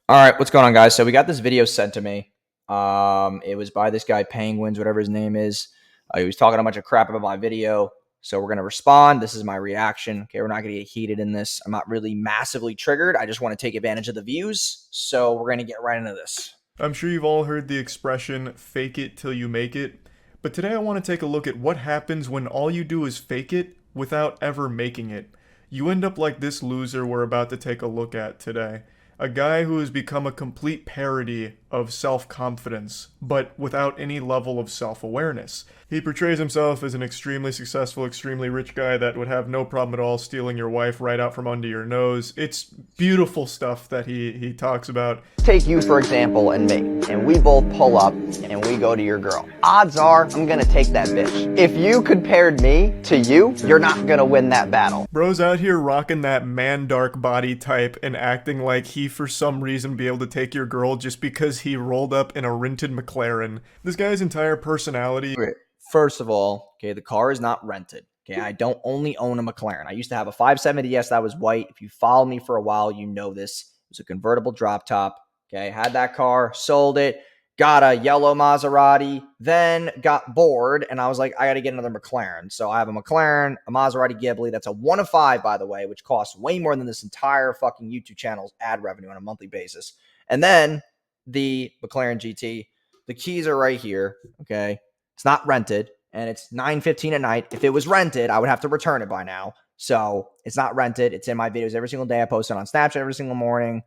All right, what's going on, guys? So we got this video sent to me. It was by this guy penguinz, whatever his name is. He was talking a bunch of crap about my video, so we're gonna respond. This is my reaction. Okay, we're not gonna get heated in this. I'm not really massively triggered. I just want to take advantage of the views, so we're gonna get right into this. I'm sure you've all heard the expression, fake it till you make it. But today I want to take a look at what happens when all you do is fake it without ever making it. You end up like this loser we're about to take a look at today. A guy who has become a complete parody of self-confidence, but without any level of self-awareness. He portrays himself as an extremely successful, extremely rich guy that would have no problem at all stealing your wife right out from under your nose. It's beautiful stuff that he talks about. Take you, for example, and me, and we both pull up and we go to your girl. Odds are I'm gonna take that bitch. If you compared me to you, you're not gonna win that battle. Bro's out here rocking that man dark body type and acting like he for some reason be able to take your girl just because he rolled up in a rented McLaren. This guy's entire personality. Wait, first of all, okay, the car is not rented. Okay, I don't only own a McLaren. I used to have a 570S that was white. If you followed me for a while, you know this. It was a convertible drop top. Okay, had that car, sold it, got a yellow Maserati, then got bored, and I was like, I got to get another McLaren. So I have a McLaren, a Maserati Ghibli. That's a 1 of 5, by the way, which costs way more than this entire fucking YouTube channel's ad revenue on a monthly basis. And then the McLaren GT. The keys are right here, okay? It's not rented, and it's 9:15 at night. If it was rented, I would have to return it by now. So it's not rented. It's in my videos every single day. I post it on Snapchat every single morning.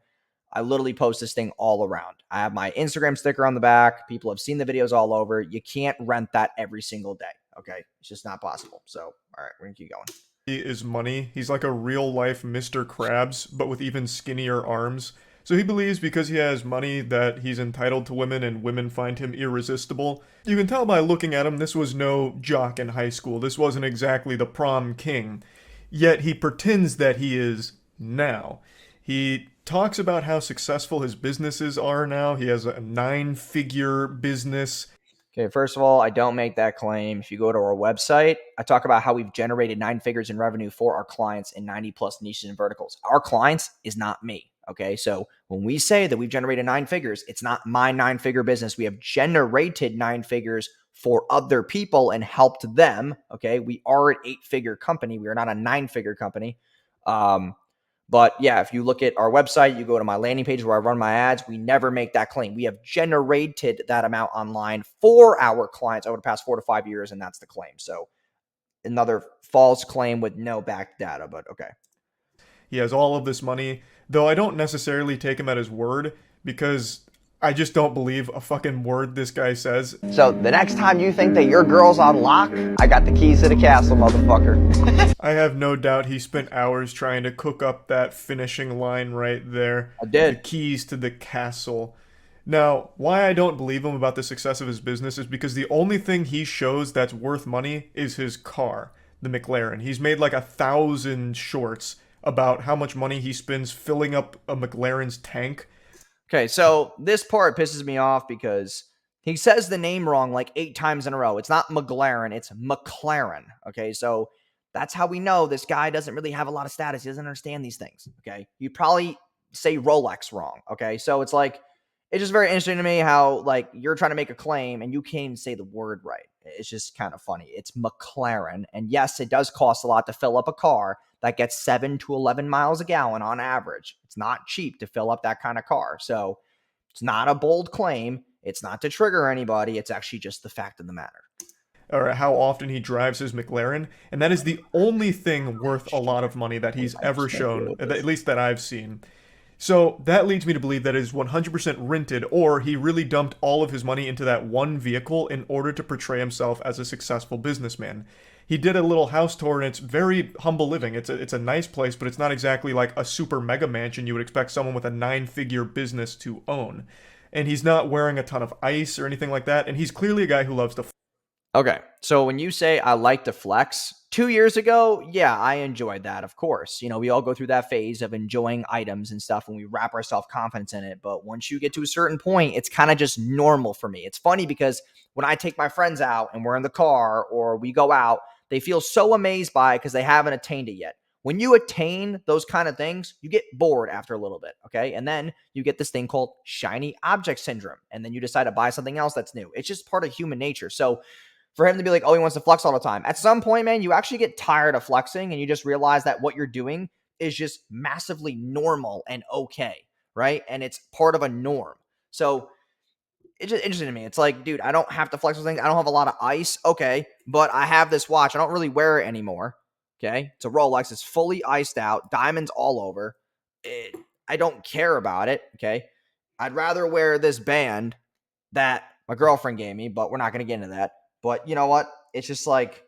I literally post this thing all around. I have my Instagram sticker on the back. People have seen the videos all over. You can't rent that every single day, okay? It's just not possible. So, all right, we're going to keep going. Is money. He's like a real life Mr. Krabs, but with even skinnier arms. So he believes because he has money that he's entitled to women and women find him irresistible. You can tell by looking at him, this was no jock in high school. This wasn't exactly the prom king. Yet he pretends that he is now. He talks about how successful his businesses are now. He has a 9-figure business. Okay, first of all, I don't make that claim. If you go to our website, I talk about how we've generated 9 figures in revenue for our clients in 90 plus niches and verticals. Our clients is not me. Okay, so when we say that we've generated 9 figures, it's not my 9-figure business. We have generated 9 figures for other people and helped them. Okay, we are an 8-figure company. We are not a 9-figure company. But yeah, if you look at our website, you go to my landing page where I run my ads, we never make that claim. We have generated that amount online for our clients over the past 4 to 5 years, and that's the claim. So another false claim with no back data, but okay. He has all of this money, though I don't necessarily take him at his word because I just don't believe a fucking word this guy says. So the next time you think that your girl's on lock, I got the keys to the castle, motherfucker. I have no doubt he spent hours trying to cook up that finishing line right there. I did. The keys to the castle. Now, why I don't believe him about the success of his business is because the only thing he shows that's worth money is his car, the McLaren. He's made like 1,000 shorts about how much money he spends filling up a McLaren's tank. Okay, so this part pisses me off because he says the name wrong like 8 times in a row. It's not McLaren, it's McLaren. Okay, so that's how we know this guy doesn't really have a lot of status. He doesn't understand these things. Okay, you probably say Rolex wrong. Okay, so it's like, it's just very interesting to me how like you're trying to make a claim and you can't even say the word right. It's just kind of funny. It's McLaren. And yes, it does cost a lot to fill up a car that gets 7 to 11 miles a gallon on average. It's not cheap to fill up that kind of car. So it's not a bold claim. It's not to trigger anybody. It's actually just the fact of the matter. Or how often he drives his McLaren, and that is the only thing worth a lot of money that he's ever shown, at least that I've seen. So that leads me to believe that it is 100% rented, or he really dumped all of his money into that one vehicle in order to portray himself as a successful businessman. He did a little house tour, and it's very humble living. It's a nice place, but it's not exactly like a super mega mansion you would expect someone with a 9-figure business to own. And he's not wearing a ton of ice or anything like that, and he's clearly a guy who loves to Okay, so when you say I like to flex, 2 years ago, yeah, I enjoyed that, of course. You know, we all go through that phase of enjoying items and stuff, and we wrap our self-confidence in it. But once you get to a certain point, it's kind of just normal for me. It's funny because when I take my friends out and we're in the car or we go out, they feel so amazed by it because they haven't attained it yet. When you attain those kind of things, you get bored after a little bit, okay? And then you get this thing called shiny object syndrome, and then you decide to buy something else that's new. It's just part of human nature. So for him to be like, oh, he wants to flex all the time, at some point, man, you actually get tired of flexing, and you just realize that what you're doing is just massively normal and okay, right? And it's part of a norm. So it's just interesting to me. It's like, dude, I don't have to flex those things. I don't have a lot of ice. Okay. But I have this watch. I don't really wear it anymore. Okay. It's a Rolex. It's fully iced out, diamonds all over. I don't care about it. Okay. I'd rather wear this band that my girlfriend gave me, but we're not going to get into that. But you know what? It's just like,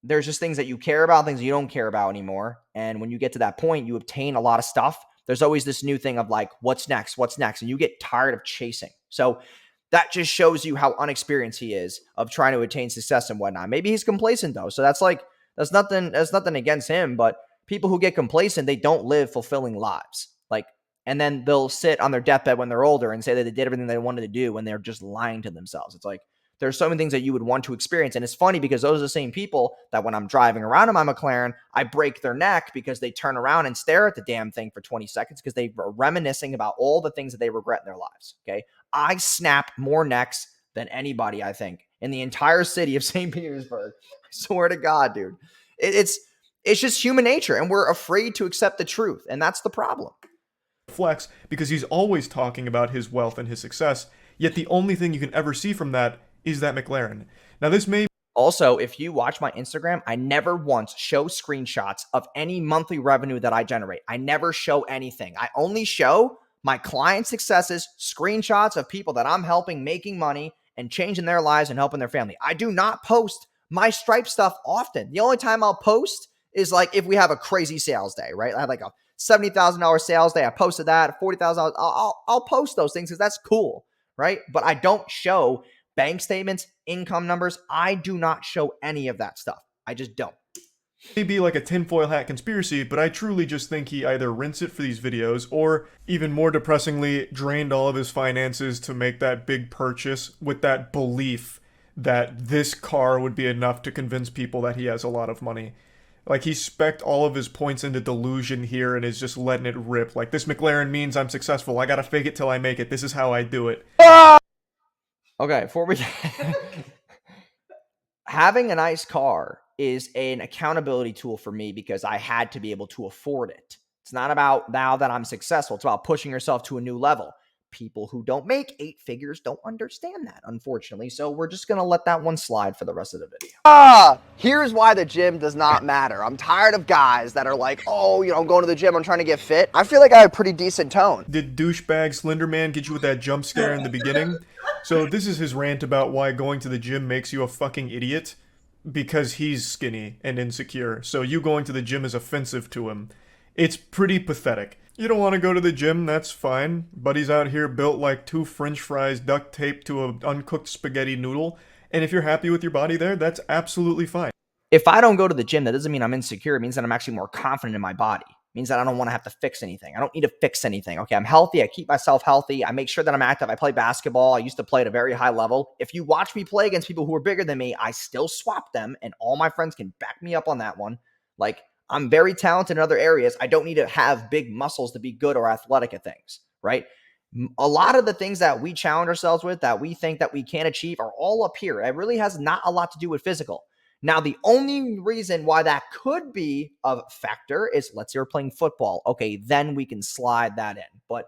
there's just things that you care about, things that you don't care about anymore. And when you get to that point, you obtain a lot of stuff. There's always this new thing of like, what's next? What's next? And you get tired of chasing. So that just shows you how unexperienced he is of trying to attain success and whatnot. Maybe he's complacent though. So that's nothing against him, but people who get complacent, they don't live fulfilling lives. Like, and then they'll sit on their deathbed when they're older and say that they did everything they wanted to do when they're just lying to themselves. It's like, there's so many things that you would want to experience. And it's funny because those are the same people that when I'm driving around in my McLaren, I break their neck because they turn around and stare at the damn thing for 20 seconds because they were reminiscing about all the things that they regret in their lives. Okay. I snap more necks than anybody, I think, in the entire city of St. Petersburg. I swear to God, dude. It's just human nature, and we're afraid to accept the truth. And that's the problem. Flex because he's always talking about his wealth and his success, yet the only thing you can ever see from that is that McLaren. Now, this may also, if you watch my Instagram, I never once show screenshots of any monthly revenue that I generate. I never show anything. I only show my client successes, screenshots of people that I'm helping making money and changing their lives and helping their family. I do not post my Stripe stuff often. The only time I'll post is like if we have a crazy sales day, right? I had like a $70,000 sales day. I posted that. $40,000. I'll post those things because that's cool, right? But I don't show bank statements, income numbers. I do not show any of that stuff. I just don't. May be like a tinfoil hat conspiracy, but I truly just think he either rinsed it for these videos or, even more depressingly, drained all of his finances to make that big purchase with that belief that this car would be enough to convince people that he has a lot of money. Like, he specced all of his points into delusion here and is just letting it rip. Like, this McLaren means I'm successful. I gotta fake it till I make it. This is how I do it. Okay, before we having a nice car is an accountability tool for me because I had to be able to afford it. It's not about now that I'm successful. It's about pushing yourself to a new level. People who don't make 8 figures don't understand that, unfortunately. So we're just going to let that one slide for the rest of the video. Here's why the gym does not matter. I'm tired of guys that are like, oh, I'm going to the gym, I'm trying to get fit. I feel like I have a pretty decent tone. Did douchebag Slenderman get you with that jump scare in the beginning? So this is his rant about why going to the gym makes you a fucking idiot. Because he's skinny and insecure. So you going to the gym is offensive to him. It's pretty pathetic. You don't want to go to the gym, that's fine. Buddy's out here built like 2 french fries duct taped to an uncooked spaghetti noodle. And if you're happy with your body there, that's absolutely fine. If I don't go to the gym, that doesn't mean I'm insecure. It means that I'm actually more confident in my body. It means that I don't want to have to fix anything. I don't need to fix anything. Okay, I'm healthy. I keep myself healthy. I make sure that I'm active. I play basketball. I used to play at a very high level. If you watch me play against people who are bigger than me, I still swap them. And all my friends can back me up on that one. Like, I'm very talented in other areas. I don't need to have big muscles to be good or athletic at things, right? A lot of the things that we challenge ourselves with that we think that we can't achieve are all up here. It really has not a lot to do with physical. Now, the only reason why that could be a factor is, let's say we're playing football. Okay, then we can slide that in. But,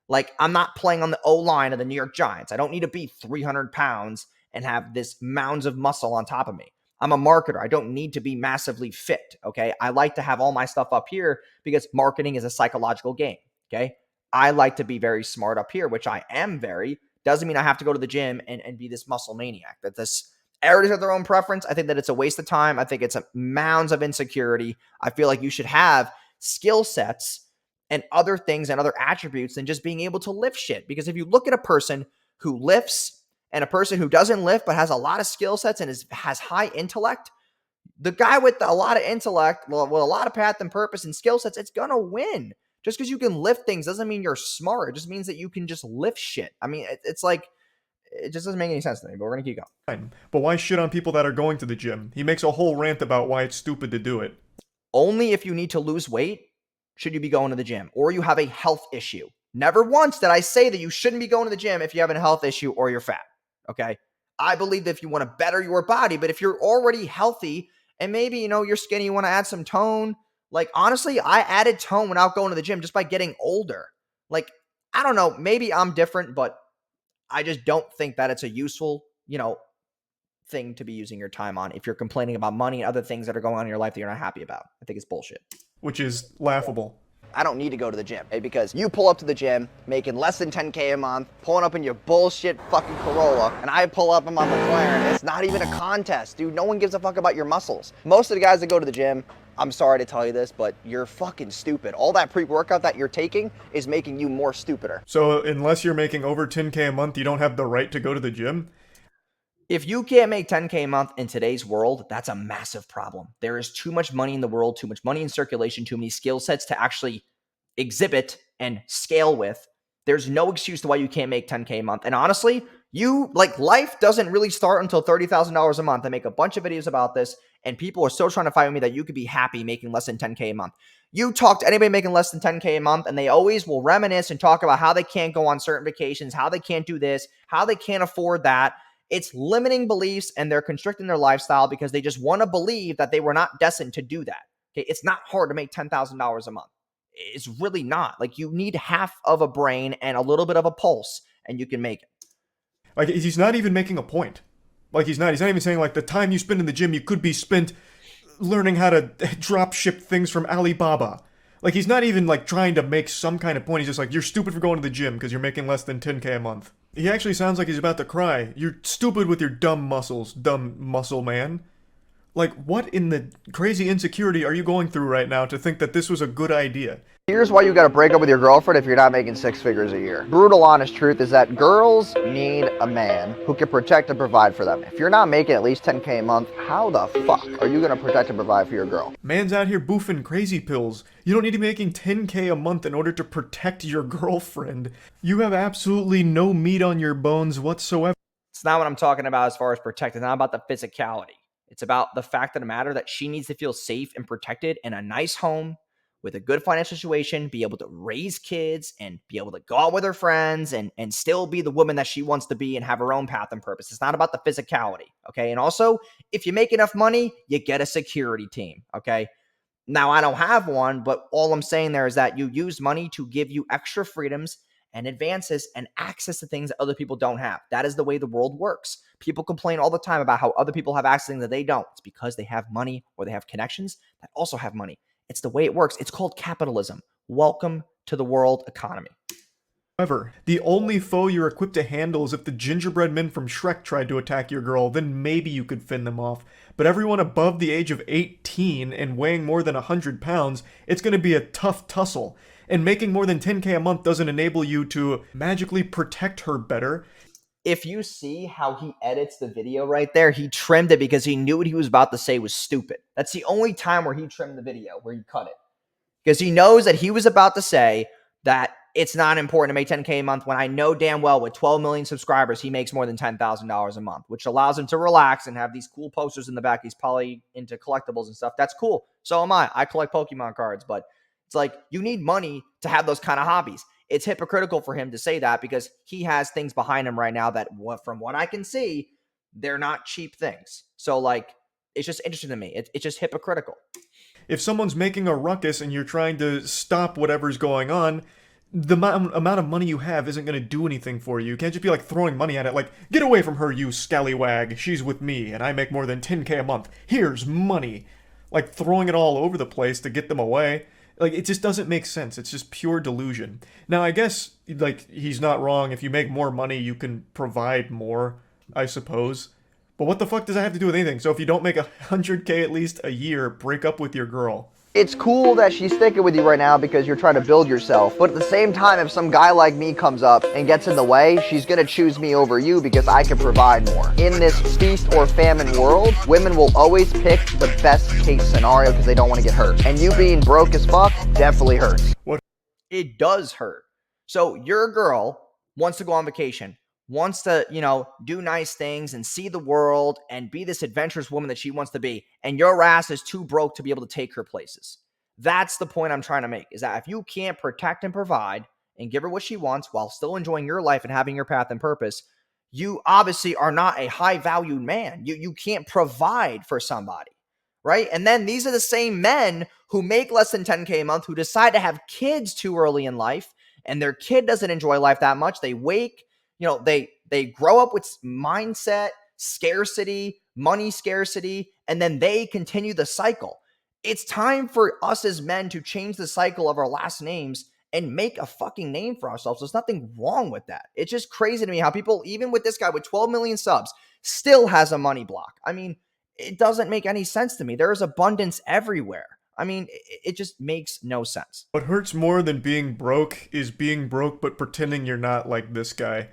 like, I'm not playing on the O-line of the New York Giants. I don't need to be 300 pounds and have this mounds of muscle on top of me. I'm a marketer. I don't need to be massively fit, okay? I like to have all my stuff up here because marketing is a psychological game, okay? I like to be very smart up here, which I am very. Doesn't mean I have to go to the gym and be this muscle maniac. That this everybody has their own preference. I think that it's a waste of time. I think it's a mounds of insecurity. I feel like you should have skill sets and other things and other attributes than just being able to lift shit. Because if you look at a person who lifts and a person who doesn't lift but has a lot of skill sets and has high intellect, the guy with a lot of intellect, with a lot of path and purpose and skill sets, it's going to win. Just because you can lift things doesn't mean you're smart. It just means that you can just lift shit. I mean, it's like, it just doesn't make any sense to me, but we're going to keep going. But why shit on people that are going to the gym? He makes a whole rant about why it's stupid to do it. Only if you need to lose weight should you be going to the gym, or you have a health issue. Never once did I say that you shouldn't be going to the gym if you have a health issue or you're fat, okay? I believe that if you want to better your body, but if you're already healthy and maybe, you're skinny, you want to add some tone, like, honestly, I added tone without going to the gym just by getting older. Like, I don't know, maybe I'm different, but I just don't think that it's a useful, thing to be using your time on if you're complaining about money and other things that are going on in your life that you're not happy about. I think it's bullshit. Which is laughable. I don't need to go to the gym, because you pull up to the gym making less than 10K a month, pulling up in your bullshit fucking Corolla, and I pull up in my McLaren. It's not even a contest, dude. No one gives a fuck about your muscles. Most of the guys that go to the gym, I'm sorry to tell you this, but you're fucking stupid. All that pre-workout that you're taking is making you more stupider. So unless you're making over 10K a month, you don't have the right to go to the gym? If you can't make 10K a month in today's world, that's a massive problem. There is too much money in the world, too much money in circulation, too many skill sets to actually exhibit and scale with. There's no excuse to why you can't make 10K a month. And honestly, life doesn't really start until $30,000 a month. I make a bunch of videos about this, and people are still trying to fight with me that you could be happy making less than 10K a month. You talk to anybody making less than 10K a month, and they always will reminisce and talk about how they can't go on certain vacations, how they can't do this, how they can't afford that. It's limiting beliefs, and they're constricting their lifestyle because they just want to believe that they were not destined to do that. Okay, it's not hard to make $10,000 a month. It's really not. Like, you need half of a brain and a little bit of a pulse, and you can make it. Like, he's not even making a point. Like, he's not even saying, like, the time you spend in the gym, you could be spent learning how to drop ship things from Alibaba. Like, he's not even, like, trying to make some kind of point. He's just like, you're stupid for going to the gym because you're making less than 10K a month. He actually sounds like he's about to cry. You're stupid with your dumb muscles, dumb muscle man. Like, what in the crazy insecurity are you going through right now to think that this was a good idea? Here's why you gotta break up with your girlfriend if you're not making 6 figures a year. Brutal honest truth is that girls need a man who can protect and provide for them. If you're not making at least 10K a month, how the fuck are you gonna protect and provide for your girl? Man's out here boofing crazy pills. You don't need to be making 10K a month in order to protect your girlfriend. You have absolutely no meat on your bones whatsoever. It's not what I'm talking about as far as protect. It's not about the physicality. It's about the fact of the matter that she needs to feel safe and protected in a nice home with a good financial situation, be able to raise kids and be able to go out with her friends and still be the woman that she wants to be and have her own path and purpose. It's not about the physicality, okay? And also, if you make enough money, you get a security team, okay? Now, I don't have one, but all I'm saying there is that you use money to give you extra freedoms and advances and access to things that other people don't have. That is the way the world works. People complain all the time about how other people have access to things that they don't. It's because they have money or they have connections that also have money. It's the way it works. It's called capitalism. Welcome to the world economy. However, the only foe you're equipped to handle is if the gingerbread men from Shrek tried to attack your girl, then maybe you could fend them off. But everyone above the age of 18 and weighing more than 100 pounds, it's going to be a tough tussle. And making more than 10K a month doesn't enable you to magically protect her better. If you see how he edits the video right there, he trimmed it because he knew what he was about to say was stupid. That's the only time where he trimmed the video, where he cut it. Because he knows that he was about to say that it's not important to make 10K a month when I know damn well with 12 million subscribers, he makes more than $10,000 a month, which allows him to relax and have these cool posters in the back. He's probably into collectibles and stuff. That's cool. So am I. I collect Pokemon cards, but it's like you need money to have those kind of hobbies. It's hypocritical for him to say that because he has things behind him right now that, from what I can see, they're not cheap things. So, like, it's just interesting to me. It's just hypocritical. If someone's making a ruckus and you're trying to stop whatever's going on, the amount of money you have isn't going to do anything for you. You can't just be like throwing money at it like, get away from her, you scallywag. She's with me and I make more than 10K a month. Here's money. Like throwing it all over the place to get them away. Like, it just doesn't make sense. It's just pure delusion. Now, I guess, like, he's not wrong. If you make more money, you can provide more, I suppose. But what the fuck does that have to do with anything? So if you don't make 100K at least a year, break up with your girl. It's cool that she's sticking with you right now because you're trying to build yourself. But at the same time, if some guy like me comes up and gets in the way, she's going to choose me over you because I can provide more. In this feast or famine world, women will always pick the best case scenario because they don't want to get hurt. And you being broke as fuck definitely hurts. It does hurt. So your girl wants to go on vacation. wants to, do nice things and see the world and be this adventurous woman that she wants to be, and your ass is too broke to be able to take her places. That's the point I'm trying to make, is that if you can't protect and provide and give her what she wants while still enjoying your life and having your path and purpose, you obviously are not a high-valued man. You can't provide for somebody, right? And then these are the same men who make less than 10K a month, who decide to have kids too early in life, and their kid doesn't enjoy life that much. They they grow up with mindset, scarcity, money scarcity, and then they continue the cycle. It's time for us as men to change the cycle of our last names and make a fucking name for ourselves. There's nothing wrong with that. It's just crazy to me how people, even with this guy with 12 million subs, still has a money block. I mean, it doesn't make any sense to me. There is abundance everywhere. I mean, it just makes no sense. What hurts more than being broke is being broke but pretending you're not, like this guy.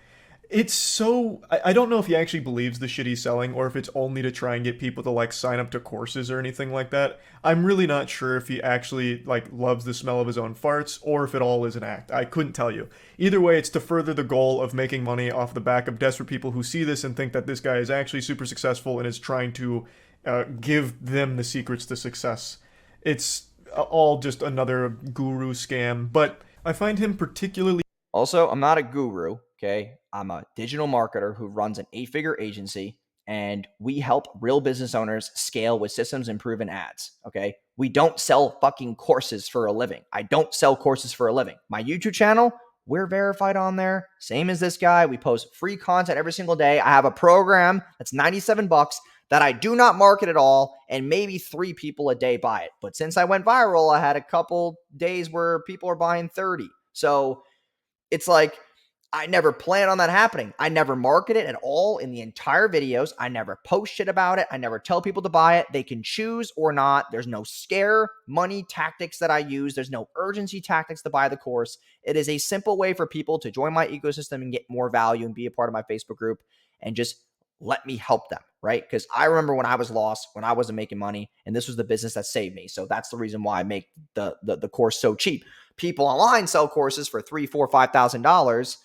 It's so... I don't know if he actually believes the shit he's selling, or if it's only to try and get people to, like, sign up to courses or anything like that. I'm really not sure if he actually, like, loves the smell of his own farts, or if it all is an act. I couldn't tell you. Either way, it's to further the goal of making money off the back of desperate people who see this and think that this guy is actually super successful and is trying to give them the secrets to success. It's all just another guru scam, but I find him particularly... Also, I'm not a guru, okay? I'm a digital marketer who runs an 8-figure agency, and we help real business owners scale with systems and proven ads, okay? We don't sell fucking courses for a living. I don't sell courses for a living. My YouTube channel, we're verified on there. Same as this guy. We post free content every single day. I have a program that's $97 that I do not market at all, and maybe 3 people a day buy it. But since I went viral, I had a couple days where people are buying 30. So it's like, I never plan on that happening. I never market it at all in the entire videos. I never post shit about it. I never tell people to buy it. They can choose or not. There's no scare money tactics that I use. There's no urgency tactics to buy the course. It is a simple way for people to join my ecosystem and get more value and be a part of my Facebook group and just let me help them, right? Because I remember when I was lost, when I wasn't making money, and this was the business that saved me. So that's the reason why I make the course so cheap. People online sell courses for $3,000, $4,000, $5,000.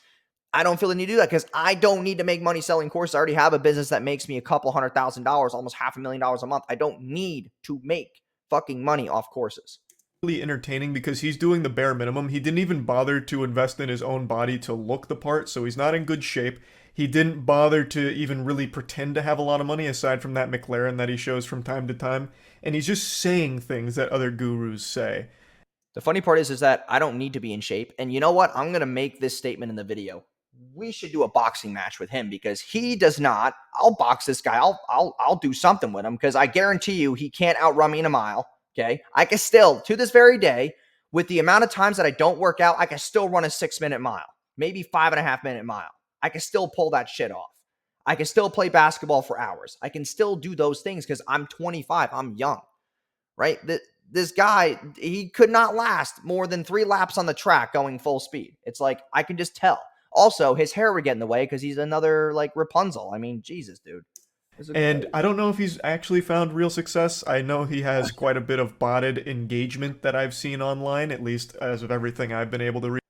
I don't feel the need to do that because I don't need to make money selling courses. I already have a business that makes me a couple $100,000, almost $500,000 a month. I don't need to make fucking money off courses. Really entertaining because he's doing the bare minimum. He didn't even bother to invest in his own body to look the part, so he's not in good shape. He didn't bother to even really pretend to have a lot of money aside from that McLaren that he shows from time to time. And he's just saying things that other gurus say. The funny part is that I don't need to be in shape. And you know what? I'm going to make this statement in the video. We should do a boxing match with him because he does not. I'll box this guy. I'll do something with him because I guarantee you he can't outrun me in a mile. Okay. I can still, to this very day, with the amount of times that I don't work out, I can still run a 6-minute mile, maybe 5.5-minute mile. I can still pull that shit off. I can still play basketball for hours. I can still do those things because I'm 25. I'm young, right? This guy, he could not last more than 3 laps on the track going full speed. It's like, I can just tell. Also, his hair would get in the way because he's another, like, Rapunzel. I mean, Jesus, dude. And I don't know if he's actually found real success. I know he has quite a bit of botted engagement that I've seen online, at least as of everything I've been able to read.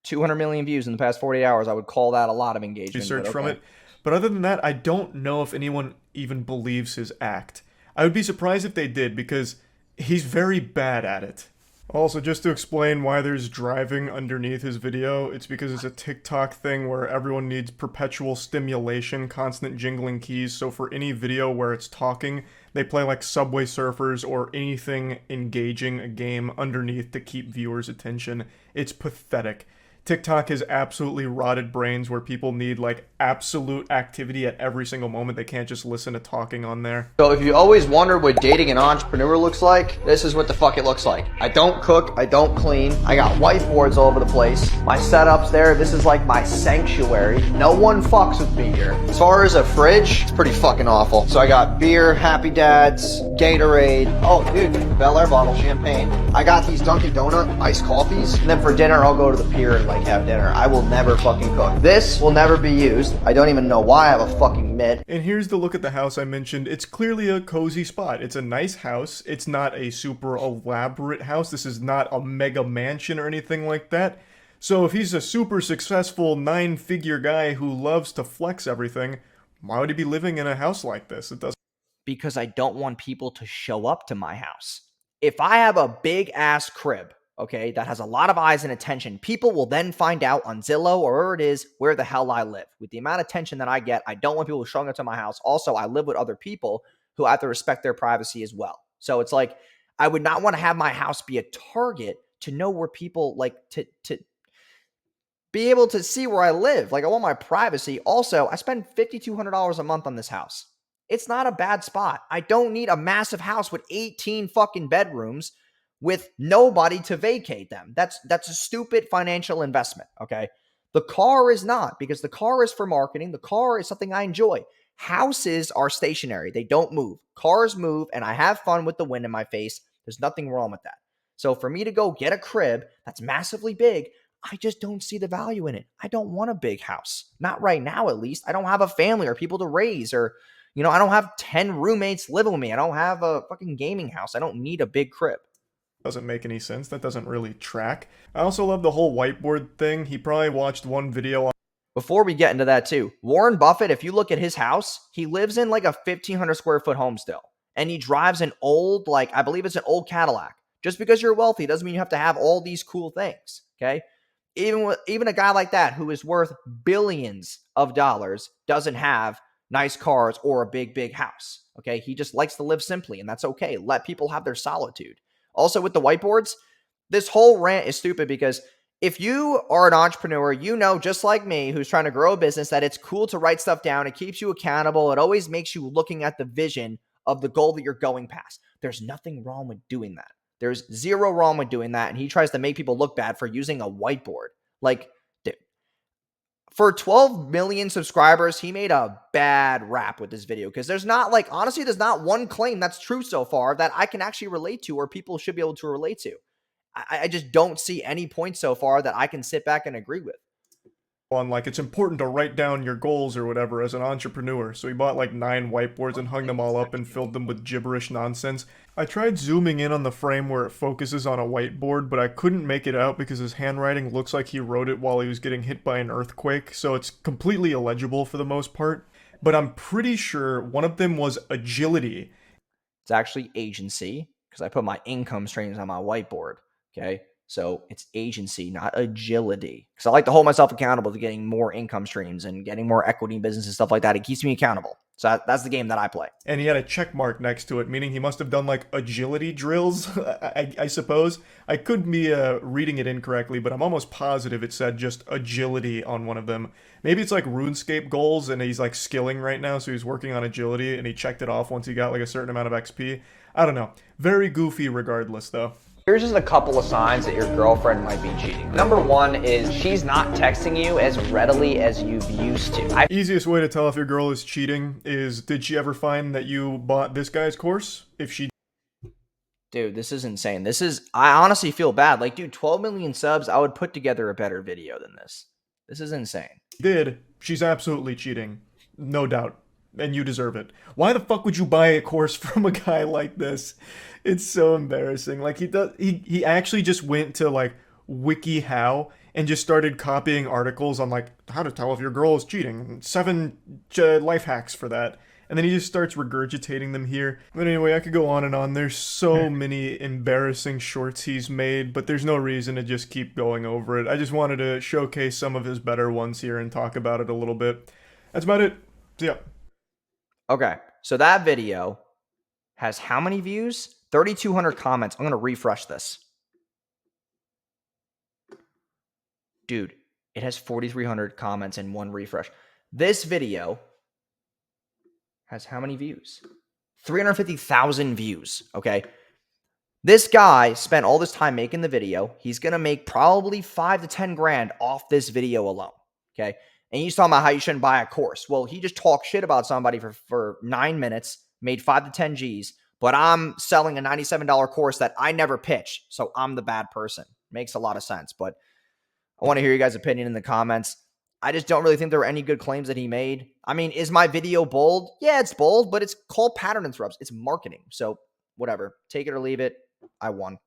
200 million views in the past 48 hours. I would call that a lot of engagement. Research from it. But other than that, I don't know if anyone even believes his act. I would be surprised if they did because he's very bad at it. Also, just to explain why there's driving underneath his video, it's because it's a TikTok thing where everyone needs perpetual stimulation, constant jingling keys, so for any video where it's talking, they play like Subway Surfers or anything engaging a game underneath to keep viewers' attention. It's pathetic. TikTok has absolutely rotted brains where people need like absolute activity at every single moment. They can't just listen to talking on there. So if you always wondered what dating an entrepreneur looks like, this is what the fuck it looks like. I don't cook, I don't clean, I got whiteboards all over the place. My setup's there, this is like my sanctuary. No one fucks with me here. As far as a fridge, it's pretty fucking awful. So I got beer, Happy Dads, Gatorade, oh dude, Bel Air bottle, champagne. I got these Dunkin' Donut iced coffees, and then for dinner I'll go to the pier and like have dinner. I will never fucking cook. This will never be used. I don't even know why I have a fucking mitt. And here's the look at the house I mentioned. It's clearly a cozy spot. It's a nice house. It's not a super elaborate house. This is not a mega mansion or anything like that. So if he's a super successful 9-figure guy who loves to flex everything, why would he be living in a house like this? It doesn't. Because I don't want people to show up to my house. If I have a big ass crib, okay, that has a lot of eyes and attention, people will then find out on Zillow or wherever it is where the hell I live. With the amount of attention that I get, I don't want people showing up to my house. Also, I live with other people who have to respect their privacy as well. So it's like, I would not want to have my house be a target to know where people like to be able to see where I live. Like, I want my privacy. Also, I spend $5,200 a month on this house. It's not a bad spot. I don't need a massive house with 18 fucking bedrooms with nobody to vacate them. That's a stupid financial investment, okay? The car is not, because the car is for marketing. The car is something I enjoy. Houses are stationary. They don't move. Cars move, and I have fun with the wind in my face. There's nothing wrong with that. So for me to go get a crib that's massively big, I just don't see the value in it. I don't want a big house. Not right now, at least. I don't have a family or people to raise, or, I don't have 10 roommates living with me. I don't have a fucking gaming house. I don't need a big crib. Doesn't make any sense. That doesn't really track. I also love the whole whiteboard thing. He probably watched one video on. Before we get into that too, Warren Buffett, if you look at his house, he lives in like a 1,500 square foot home still. And he drives an old, I believe it's an old Cadillac. Just because you're wealthy doesn't mean you have to have all these cool things, okay? Even a guy like that who is worth billions of dollars doesn't have nice cars or a big house, okay? He just likes to live simply, and that's okay. Let people have their solitude. Also, with the whiteboards, this whole rant is stupid because if you are an entrepreneur, just like me, who's trying to grow a business, that it's cool to write stuff down. It keeps you accountable. It always makes you looking at the vision of the goal that you're going past. There's nothing wrong with doing that. There's zero wrong with doing that. And he tries to make people look bad for using a whiteboard. Like, dude, for 12 million subscribers, he made a bad rap with this video because there's not honestly, there's not one claim that's true so far that I can actually relate to or people should be able to relate to. I just don't see any point so far that I can sit back and agree with. It's important to write down your goals or whatever as an entrepreneur. So he bought 9 whiteboards and hung them all up and filled them with gibberish nonsense. I tried zooming in on the frame where it focuses on a whiteboard, but I couldn't make it out because his handwriting looks like he wrote it while he was getting hit by an earthquake, so it's completely illegible for the most part. But I'm pretty sure one of them was agility. It's actually agency because I put my income streams on my whiteboard, okay? So it's agency, not agility. Because I like to hold myself accountable to getting more income streams and getting more equity in business and stuff like that. It keeps me accountable. So that's the game that I play. And he had a check mark next to it, meaning he must have done agility drills, I suppose. I could be reading it incorrectly, but I'm almost positive it said just agility on one of them. Maybe it's RuneScape goals and he's skilling right now, so he's working on agility and he checked it off once he got a certain amount of XP. I don't know. Very goofy regardless, though. Here's just a couple of signs that your girlfriend might be cheating. Number one is she's not texting you as readily as you've used to. Easiest way to tell if your girl is cheating is, did she ever find that you bought this guy's course? If she... Dude, this is insane. I honestly feel bad. Dude, 12 million subs, I would put together a better video than this. This is insane. Did, she's absolutely cheating. No doubt. And you deserve it. Why the fuck would you buy a course from a guy like this? It's so embarrassing. He actually just went to WikiHow and just started copying articles on how to tell if your girl is cheating. 7 life hacks for that. And then he just starts regurgitating them here. But anyway, I could go on and on. There's so many embarrassing shorts he's made, but there's no reason to just keep going over it. I just wanted to showcase some of his better ones here and talk about it a little bit. That's about it. See ya. Okay, so that video has how many views? 3,200 comments. I'm going to refresh this. Dude, it has 4,300 comments in one refresh. This video has how many views? 350,000 views, okay? This guy spent all this time making the video. He's going to make probably 5 to 10 grand off this video alone, okay? And he's talking about how you shouldn't buy a course. Well, he just talked shit about somebody for 9 minutes, made 5 to 10 G's, but I'm selling a $97 course that I never pitched, so I'm the bad person. Makes a lot of sense, but I want to hear you guys' opinion in the comments. I just don't really think there were any good claims that he made. I mean, is my video bold? Yeah, it's bold, but it's called pattern interrupts. It's marketing, so whatever. Take it or leave it. I won.